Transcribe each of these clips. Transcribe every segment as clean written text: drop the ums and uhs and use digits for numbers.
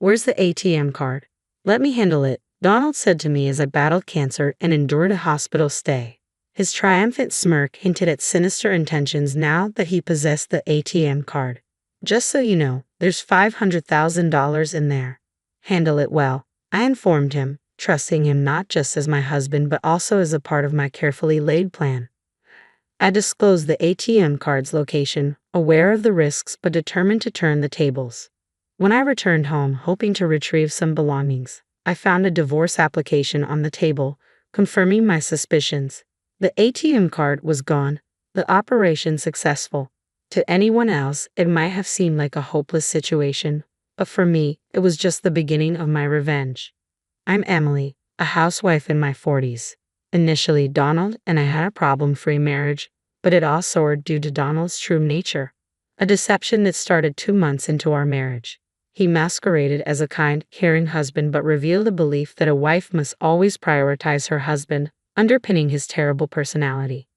Where's the ATM card? Let me handle it, Donald said to me as I battled cancer and endured a hospital stay. His triumphant smirk hinted at sinister intentions now that he possessed the ATM card. Just so you know, there's $500,000 in there. Handle it well, I informed him, trusting him not just as my husband but also as a part of my carefully laid plan. I disclosed the ATM card's location, aware of the risks but determined to turn the tables. When I returned home hoping to retrieve some belongings, I found a divorce application on the table, confirming my suspicions. The ATM card was gone, the operation successful. To anyone else, it might have seemed like a hopeless situation, but for me, it was just the beginning of my revenge. I'm Emily, a housewife in my 40s. Initially, Donald and I had a problem-free marriage, but it all soared due to Donald's true nature. A deception that started 2 months into our marriage. He masqueraded as a kind, caring husband but revealed a belief that a wife must always prioritize her husband, underpinning his terrible personality.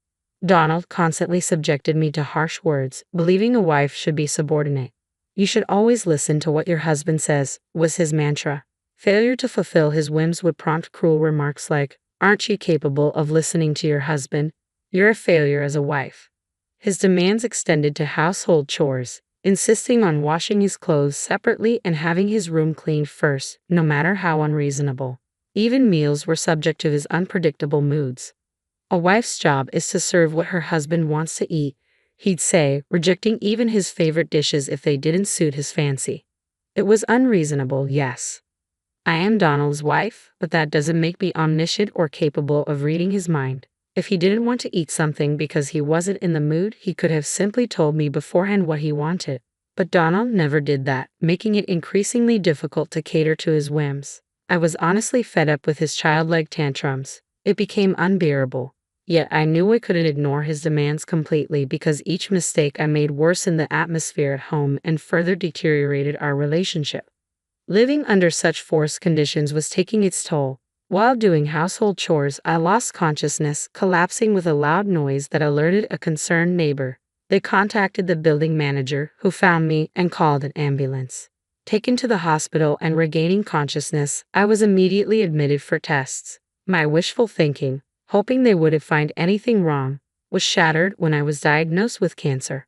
Donald constantly subjected me to harsh words, believing a wife should be subordinate. You should always listen to what your husband says, was his mantra. Failure to fulfill his whims would prompt cruel remarks like, "Aren't you capable of listening to your husband? You're a failure as a wife." His demands extended to household chores, insisting on washing his clothes separately and having his room cleaned first, no matter how unreasonable. Even meals were subject to his unpredictable moods. A wife's job is to serve what her husband wants to eat, he'd say, rejecting even his favorite dishes if they didn't suit his fancy. It was unreasonable, yes. I am Donald's wife, but that doesn't make me omniscient or capable of reading his mind. If he didn't want to eat something because he wasn't in the mood, he could have simply told me beforehand what he wanted. But Donald never did that, making it increasingly difficult to cater to his whims. I was honestly fed up with his childlike tantrums. It became unbearable. Yet I knew I couldn't ignore his demands completely because each mistake I made worsened the atmosphere at home and further deteriorated our relationship. Living under such forced conditions was taking its toll. While doing household chores, I lost consciousness, collapsing with a loud noise that alerted a concerned neighbor. They contacted the building manager, who found me and called an ambulance. Taken to the hospital and regaining consciousness, I was immediately admitted for tests. My wishful thinking, hoping they wouldn't find anything wrong, was shattered when I was diagnosed with cancer.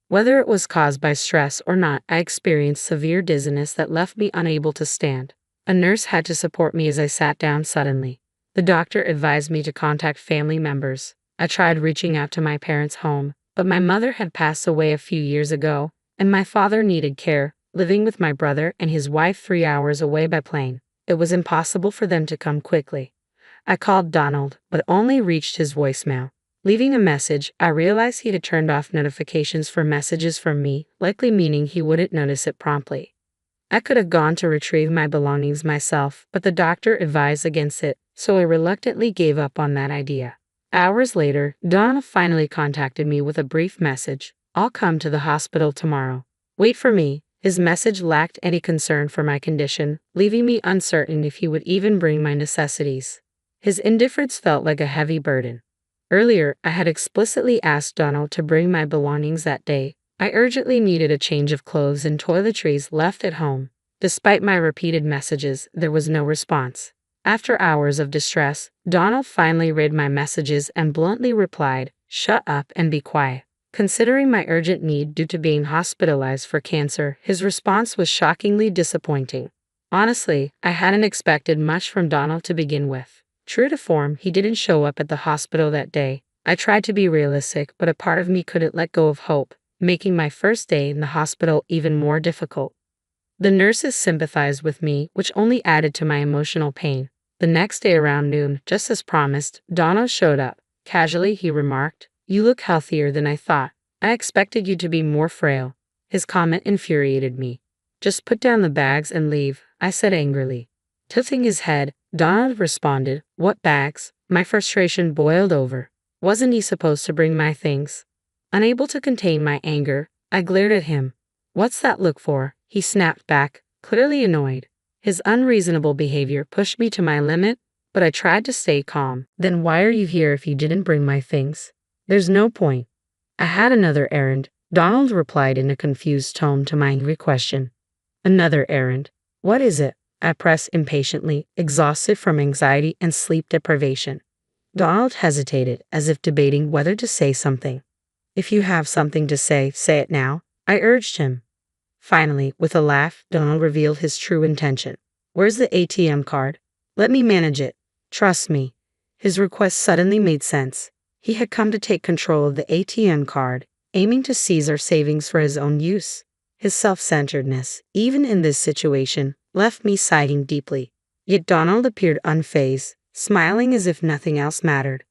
Whether it was caused by stress or not, I experienced severe dizziness that left me unable to stand. A nurse had to support me as I sat down suddenly. The doctor advised me to contact family members. I tried reaching out to my parents' home, but my mother had passed away a few years ago, and my father needed care, living with my brother and his wife 3 hours away by plane. It was impossible for them to come quickly. I called Donald, but only reached his voicemail. Leaving a message, I realized he had turned off notifications for messages from me, likely meaning he wouldn't notice it promptly. I could have gone to retrieve my belongings myself, but the doctor advised against it, so I reluctantly gave up on that idea. Hours later, Donald finally contacted me with a brief message. "I'll come to the hospital tomorrow. Wait for me." His message lacked any concern for my condition, leaving me uncertain if he would even bring my necessities. His indifference felt like a heavy burden. Earlier, I had explicitly asked Donald to bring my belongings that day. I urgently needed a change of clothes and toiletries left at home. Despite my repeated messages, there was no response. After hours of distress, Donald finally read my messages and bluntly replied, "Shut up and be quiet." Considering my urgent need due to being hospitalized for cancer, his response was shockingly disappointing. Honestly, I hadn't expected much from Donald to begin with. True to form, he didn't show up at the hospital that day. I tried to be realistic, but a part of me couldn't let go of hope, making my first day in the hospital even more difficult. The nurses sympathized with me, which only added to my emotional pain. The next day around noon, just as promised, Donald showed up. Casually, he remarked, "You look healthier than I thought. I expected you to be more frail." His comment infuriated me. "Just put down the bags and leave," I said angrily. Tilting his head, Donald responded, "What bags?" My frustration boiled over. Wasn't he supposed to bring my things? Unable to contain my anger, I glared at him. "What's that look for?" he snapped back, clearly annoyed. His unreasonable behavior pushed me to my limit, but I tried to stay calm. "Then why are you here if you didn't bring my things?" "There's no point." "I had another errand," Donald replied in a confused tone to my angry question. "Another errand? What is it? I pressed impatiently, exhausted from anxiety and sleep deprivation. Donald hesitated, as if debating whether to say something. If you have something to say it now, I urged him. Finally, with a laugh, Donald revealed his true intention. Where's the ATM card? Let me manage it. Trust me. His request suddenly made sense. He had come to take control of the ATM card, aiming to seize our savings for his own use. His self-centeredness, even in this situation, left me sighing deeply. Yet Donald appeared unfazed, smiling as if nothing else mattered.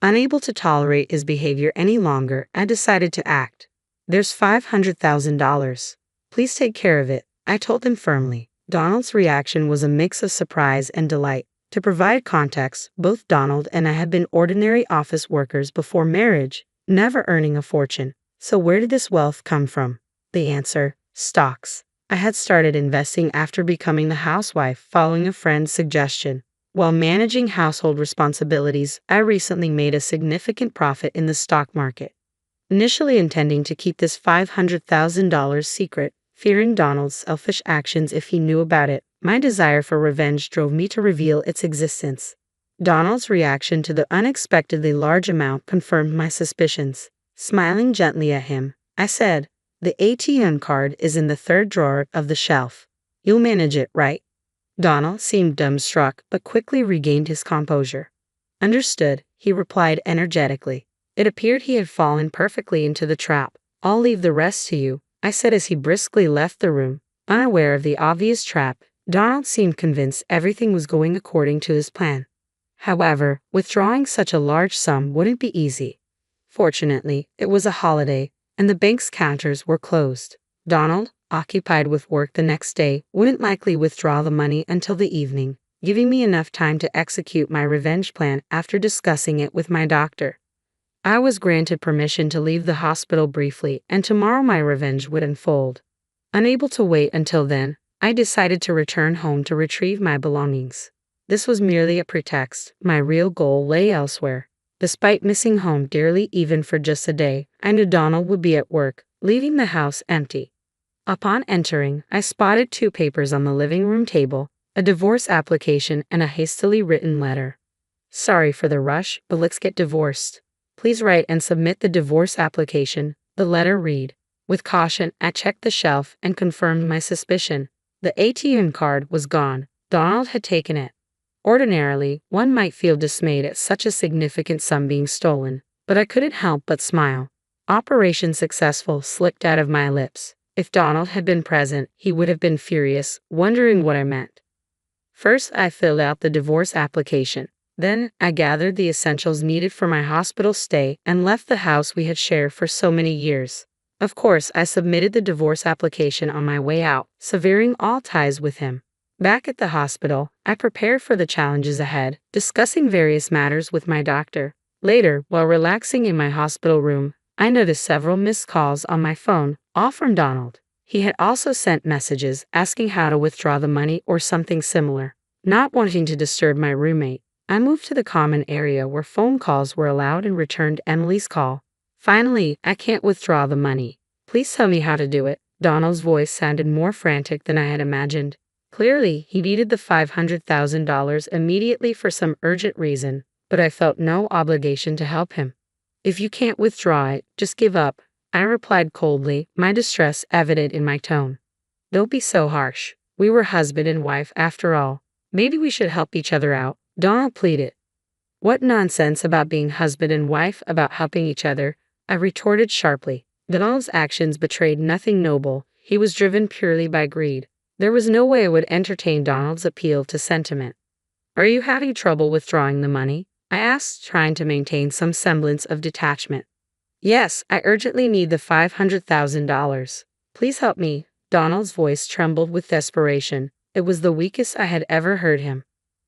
Unable to tolerate his behavior any longer, I decided to act. There's $500,000. Please take care of it, I told him firmly. Donald's reaction was a mix of surprise and delight. To provide context, both Donald and I had been ordinary office workers before marriage, never earning a fortune. So where did this wealth come from? The answer: stocks. I had started investing after becoming the housewife following a friend's suggestion. While managing household responsibilities, I recently made a significant profit in the stock market. Initially intending to keep this $500,000 secret, fearing Donald's selfish actions if he knew about it, my desire for revenge drove me to reveal its existence. Donald's reaction to the unexpectedly large amount confirmed my suspicions. Smiling gently at him, I said, "The ATM card is in the third drawer of the shelf. You'll manage it, right?" Donald seemed dumbstruck but quickly regained his composure. "Understood," he replied energetically. It appeared he had fallen perfectly into the trap. "I'll leave the rest to you," I said as he briskly left the room. Unaware of the obvious trap, Donald seemed convinced everything was going according to his plan. However, withdrawing such a large sum wouldn't be easy. Fortunately, it was a holiday, and the bank's counters were closed. Donald, occupied with work the next day, wouldn't likely withdraw the money until the evening, giving me enough time to execute my revenge plan after discussing it with my doctor. I was granted permission to leave the hospital briefly, and tomorrow my revenge would unfold. Unable to wait until then, I decided to return home to retrieve my belongings. This was merely a pretext. My real goal lay elsewhere. Despite missing home dearly even for just a day, I knew Donald would be at work, leaving the house empty. Upon entering, I spotted two papers on the living room table, a divorce application and a hastily written letter. "Sorry for the rush, but let's get divorced. Please write and submit the divorce application," the letter read. With caution, I checked the shelf and confirmed my suspicion. The ATM card was gone. Donald had taken it. Ordinarily, one might feel dismayed at such a significant sum being stolen, but I couldn't help but smile. "Operation successful" slipped out of my lips. If Donald had been present, he would have been furious, wondering what I meant. First, I filled out the divorce application. Then, I gathered the essentials needed for my hospital stay and left the house we had shared for so many years. Of course, I submitted the divorce application on my way out, severing all ties with him. Back at the hospital, I prepared for the challenges ahead, discussing various matters with my doctor. Later, while relaxing in my hospital room, I noticed several missed calls on my phone, all from Donald. He had also sent messages asking how to withdraw the money or something similar. Not wanting to disturb my roommate, I moved to the common area where phone calls were allowed and returned Emily's call. "Finally, I can't withdraw the money. Please tell me how to do it." Donald's voice sounded more frantic than I had imagined. Clearly, he needed the $500,000 immediately for some urgent reason, but I felt no obligation to help him. "If you can't withdraw it, just give up," I replied coldly, my distress evident in my tone. "Don't be so harsh. We were husband and wife after all. Maybe we should help each other out," Donald pleaded. "What nonsense about being husband and wife about helping each other," I retorted sharply. Donald's actions betrayed nothing noble. He was driven purely by greed. There was no way I would entertain Donald's appeal to sentiment. "Are you having trouble withdrawing the money?" I asked, trying to maintain some semblance of detachment. "Yes, I urgently need the $500,000. Please help me." Donald's voice trembled with desperation. It was the weakest I had ever heard him.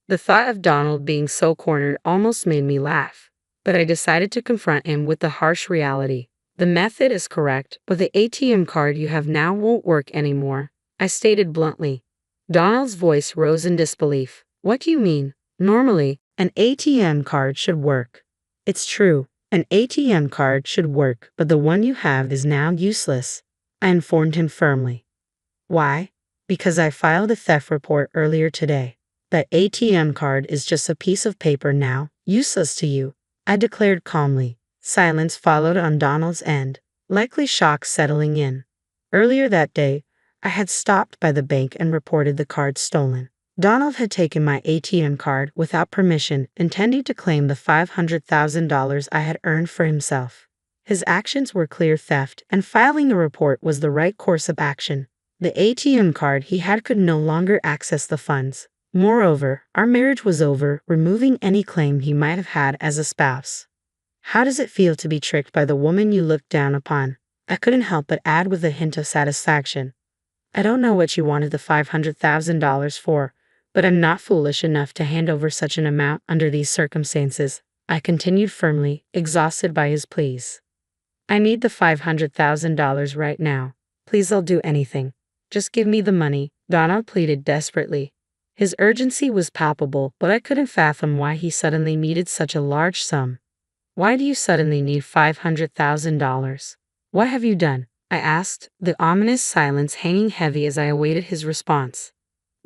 The thought of Donald being so cornered almost made me laugh, but I decided to confront him with the harsh reality. "The method is correct, but the ATM card you have now won't work anymore," I stated bluntly. Donald's voice rose in disbelief. "What do you mean? Normally, an ATM card should work." "It's true. An ATM card should work, but the one you have is now useless," I informed him firmly. "Why?" Because I filed a theft report earlier today. That ATM card is just a piece of paper now, useless to you, I declared calmly. Silence followed on Donald's end, likely shock settling in. Earlier that day, I had stopped by the bank and reported the card stolen. Donald had taken my ATM card without permission, intending to claim the $500,000 I had earned for himself. His actions were clear theft, and filing the report was the right course of action. The ATM card he had could no longer access the funds. Moreover, our marriage was over, removing any claim he might have had as a spouse. How does it feel to be tricked by the woman you looked down upon? I couldn't help but add with a hint of satisfaction. I don't know what you wanted the $500,000 for, but I'm not foolish enough to hand over such an amount under these circumstances, I continued firmly, exhausted by his pleas. I need the $500,000 right now. Please, I'll do anything. Just give me the money, Donald pleaded desperately. His urgency was palpable, but I couldn't fathom why he suddenly needed such a large sum. Why do you suddenly need $500,000? What have you done? I asked, the ominous silence hanging heavy as I awaited his response.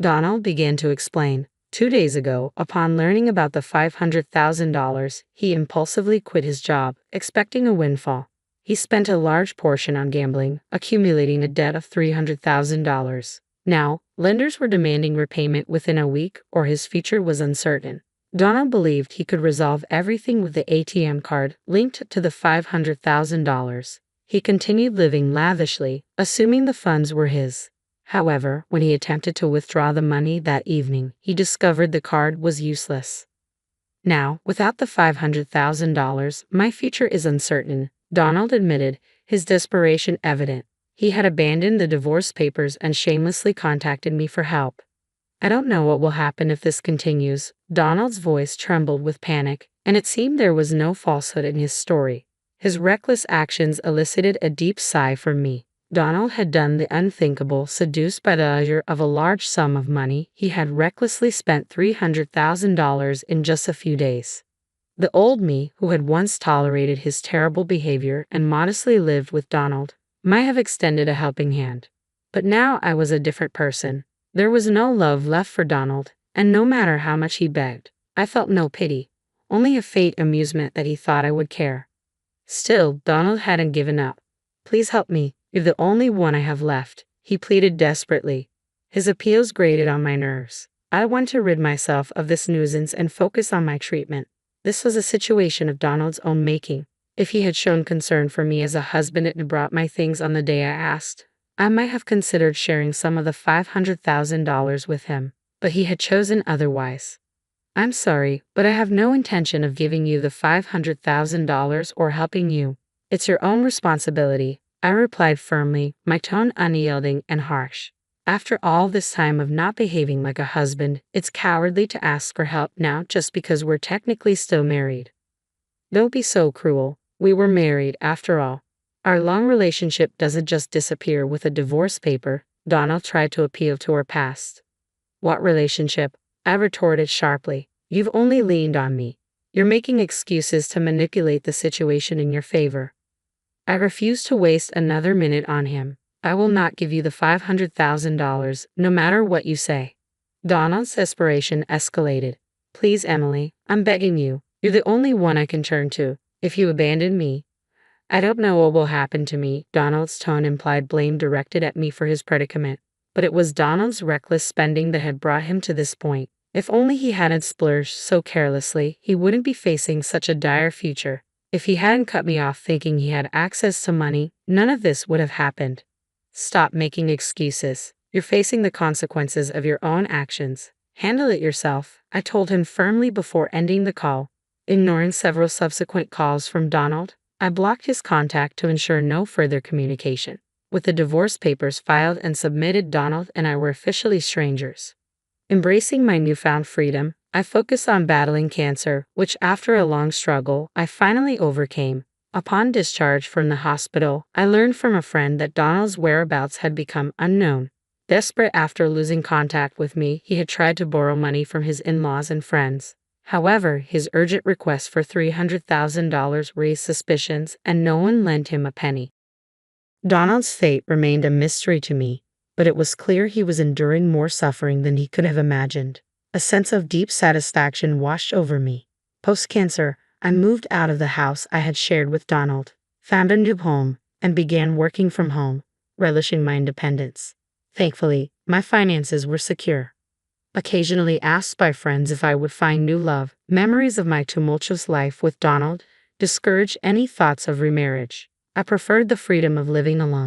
Donald began to explain. 2 days ago, upon learning about the $500,000, he impulsively quit his job, expecting a windfall. He spent a large portion on gambling, accumulating a debt of $300,000. Now, lenders were demanding repayment within a week, or his future was uncertain. Donald believed he could resolve everything with the ATM card linked to the $500,000. He continued living lavishly, assuming the funds were his. However, when he attempted to withdraw the money that evening, he discovered the card was useless. Now, without the $500,000, my future is uncertain, Donald admitted, his desperation evident. He had abandoned the divorce papers and shamelessly contacted me for help. I don't know what will happen if this continues. Donald's voice trembled with panic, and it seemed there was no falsehood in his story. His reckless actions elicited a deep sigh from me. Donald had done the unthinkable, seduced by the allure of a large sum of money. He had recklessly spent $300,000 in just a few days. The old me, who had once tolerated his terrible behavior and modestly lived with Donald, might have extended a helping hand. But now I was a different person. There was no love left for Donald, and no matter how much he begged, I felt no pity, only a faint amusement that he thought I would care. Still, Donald hadn't given up. Please help me, you're the only one I have left, he pleaded desperately. His appeals grated on my nerves. I want to rid myself of this nuisance and focus on my treatment. This was a situation of Donald's own making. If he had shown concern for me as a husband and brought my things on the day I asked, I might have considered sharing some of the $500,000 with him, but he had chosen otherwise. I'm sorry, but I have no intention of giving you the $500,000 or helping you. It's your own responsibility, I replied firmly, my tone unyielding and harsh. After all this time of not behaving like a husband, it's cowardly to ask for help now just because we're technically still married. Don't be so cruel. We were married, after all. Our long relationship doesn't just disappear with a divorce paper, Donald tried to appeal to her past. What relationship? I retorted sharply. You've only leaned on me. You're making excuses to manipulate the situation in your favor. I refuse to waste another minute on him. I will not give you the $500,000, no matter what you say. Donald's desperation escalated. Please, Emily, I'm begging you. You're the only one I can turn to. If you abandon me, I don't know what will happen to me. Donald's tone implied blame directed at me for his predicament. But it was Donald's reckless spending that had brought him to this point. If only he hadn't splurged so carelessly, he wouldn't be facing such a dire future. If he hadn't cut me off thinking he had access to money, none of this would have happened. Stop making excuses. You're facing the consequences of your own actions. Handle it yourself, I told him firmly before ending the call. Ignoring several subsequent calls from Donald, I blocked his contact to ensure no further communication. With the divorce papers filed and submitted, Donald and I were officially strangers. Embracing my newfound freedom, I focused on battling cancer, which after a long struggle, I finally overcame. Upon discharge from the hospital, I learned from a friend that Donald's whereabouts had become unknown. Desperate after losing contact with me, he had tried to borrow money from his in-laws and friends. However, his urgent request for $300,000 raised suspicions, and no one lent him a penny. Donald's fate remained a mystery to me. but it was clear he was enduring more suffering than he could have imagined. A sense of deep satisfaction washed over me. Post-cancer, I moved out of the house I had shared with Donald, found a new home, and began working from home, relishing my independence. Thankfully, my finances were secure. Occasionally asked by friends if I would find new love, memories of my tumultuous life with Donald discouraged any thoughts of remarriage. I preferred the freedom of living alone.